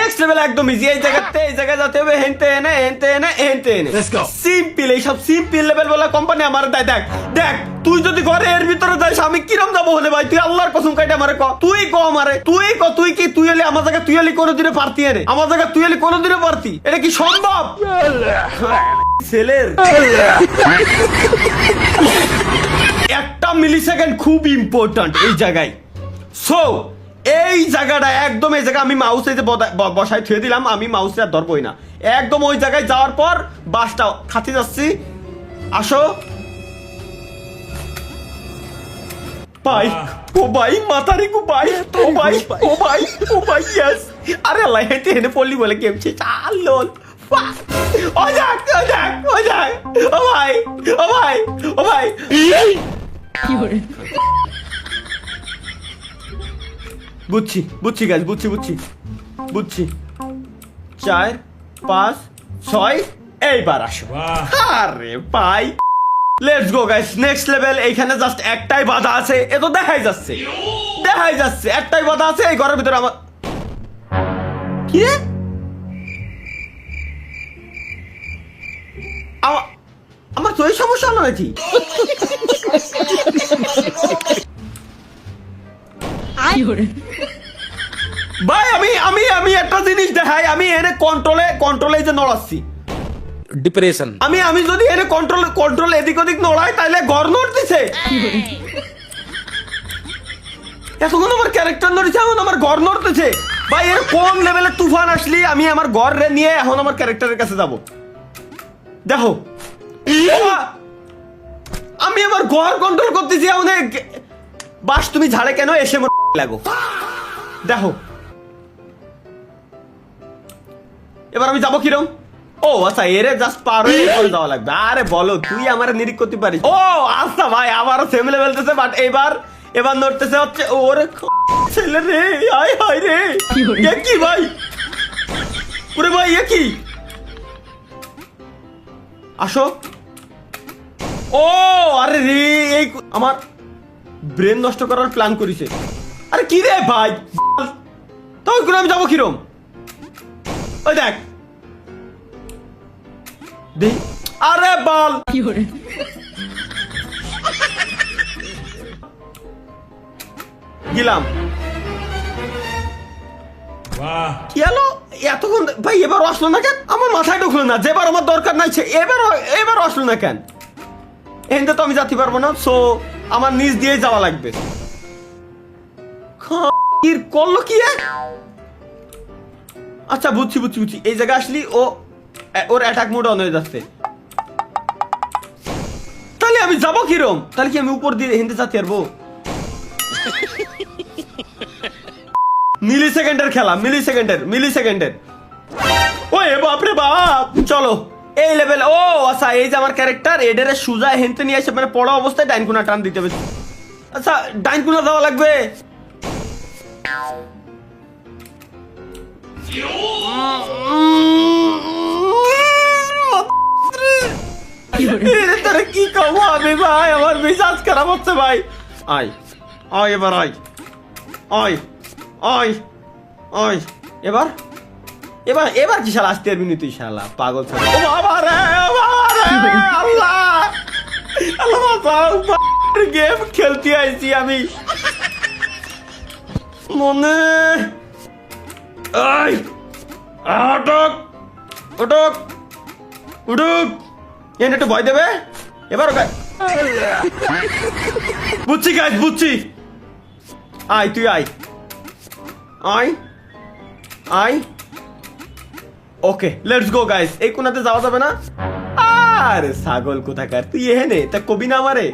Next level একদম easy. এই জায়গায় যেতে হবে হেনতে এনে সিম্পল। এইসব সিম্পল লেভেল বলা কোম্পানি আমার দেখ তুই যদি ঘরে এর ভিতরে যাস আমি কিরম যাবো হলে ভাই? তুই আল্লাহর কসম কাইটা আমারে ক, তুই ক আমারে, তুই কি তুই হলে আমার জায়গায় তুই হলে কোনোদিনে পারতি? এনে আমার জায়গায় তুই হলে কোনোদিনে পারতি? এটা কি সম্ভব? ছেলের একটা মিলি সেকেন্ড খুব ইম্পর্টেন্ট এই জায়গায়। সো এই জায়গাটা একদম, এই জায়গা আমি মাউস এই যে বসায় থুয়ে দিলাম, আমি মাউসে আর ধরবই না। একদম ওই জায়গায় যাওয়ার পর বাসটা খাতি যাচ্ছি। আসো ভাই, ও ভাই মাথারি কো ভাই, ও ভাই ইয়েস। আরে আল্লাহ হেঁটে হেঁটে পড়লি বলে কেমছে চাল লোল। ও যাক ও ভাই বুঝছি গাছ, বুঝছি 4 5 6 এইবার আসো। আরে ভাই let's go guys, next level. এইখানে জাস্ট একটাই বাধা আছে, এ তো দেখাই যাচ্ছে একটাই বাধা আছে এই ঘরের ভিতরে। আমার কি রে? আমার তো এই সমস্যা হলো নাকি? ভাই আমি একটা জিনিস দেখাই, আমি এনে কন্ট্রোলে যে নড়াচ্ছি ডিপ্রেশন। আমি যদি এনে কন্ট্রোল এদিক ওদিক নড়াই তাহলে ঘর নড়তেছে। এতক্ষণ আমার ক্যারেক্টার নড়ছে, এখন আমার ঘর নড়তেছে। ভাই এর কোন লেভেলের তুফান আসলি আমি আমার ঘর নিয়ে এখন আমার ক্যারেক্টারের কাছে যাব? দেখো আমি আমার ঘর কন্ট্রোল করতেছি, অনেক বাস তুমি ঝাড়ে কেন এসে লাগো। দেখো এবার আমি যাবো কিরম? ও আচ্ছা, এরে জাস্ট পার হয়ে করে যাওয়া লাগবে। আরে বলো তুই আমার নিরিখ করতে পারিস? ও আচ্ছা ভাই, আমারও সেম লেভেলতেছে, বাট এবার নড়তেছে হচ্ছে ওরে ছেলে রে। হায় রে, কি ভাই? ওরে ভাই এ কি? আসো। ও আরে রে, এই আমার ব্রেন নষ্ট করার প্ল্যান করিছে। আরে কি রে ভাই, তখন আমি যাবো কিরম? ওই দেখ আরে বল গেলাম। কি হলো এতক্ষণ ভাই? এবার আসলো না কেন? আমার মাথায় ঢুকলো না, যেবার আমার দরকার নাই এবার আসলো না কেন? এখানে তো আমি যেতে পারবো না, সো আমার নিজ দিয়ে যাওয়া লাগবে। করলো কি? আচ্ছা বুঝছি এই জায়গায় আসলি ওর অ্যাটাক মোড অন হয়ে যাচ্ছে। তাহলে আমি যাবো কিরম? তাহলে কি আমি উপর দিয়ে হিন্দি যেতে পারবো? মিলি সেকেন্ডের খেলা, মিলি সেকেন্ডের। ওই বাপরে বাপ, চলো এই লেভেল। ও আচ্ছা, এই যে আমার ক্যারেক্টার এডারে সুজা হেনতে নিয়ে এসে মানে পড়া অবস্থায় ডাইন কোনা টান দিতে হবে। আচ্ছা ডাইন কোনা যাওয়া লাগবে। কি কমো আমি ভাই, আমার মেজাজ খারাপ হচ্ছে ভাই। এবার এবার কি শালা আসতে পারবি না তুই? শালা পাগল। ও বাবা রে, আল্লাহ গেম খেলতে আইছি আমি মনে। উঠুক এনে একটু ভয় দেবে এবার। বুঝছি গাইস, বুঝছি। তুই আয়। Okay let's go guys. এই কোনাতে যাওয়া যাবে না। আরে ছাগল কোথাকার তুই, এখানে তা কবি না আমারে।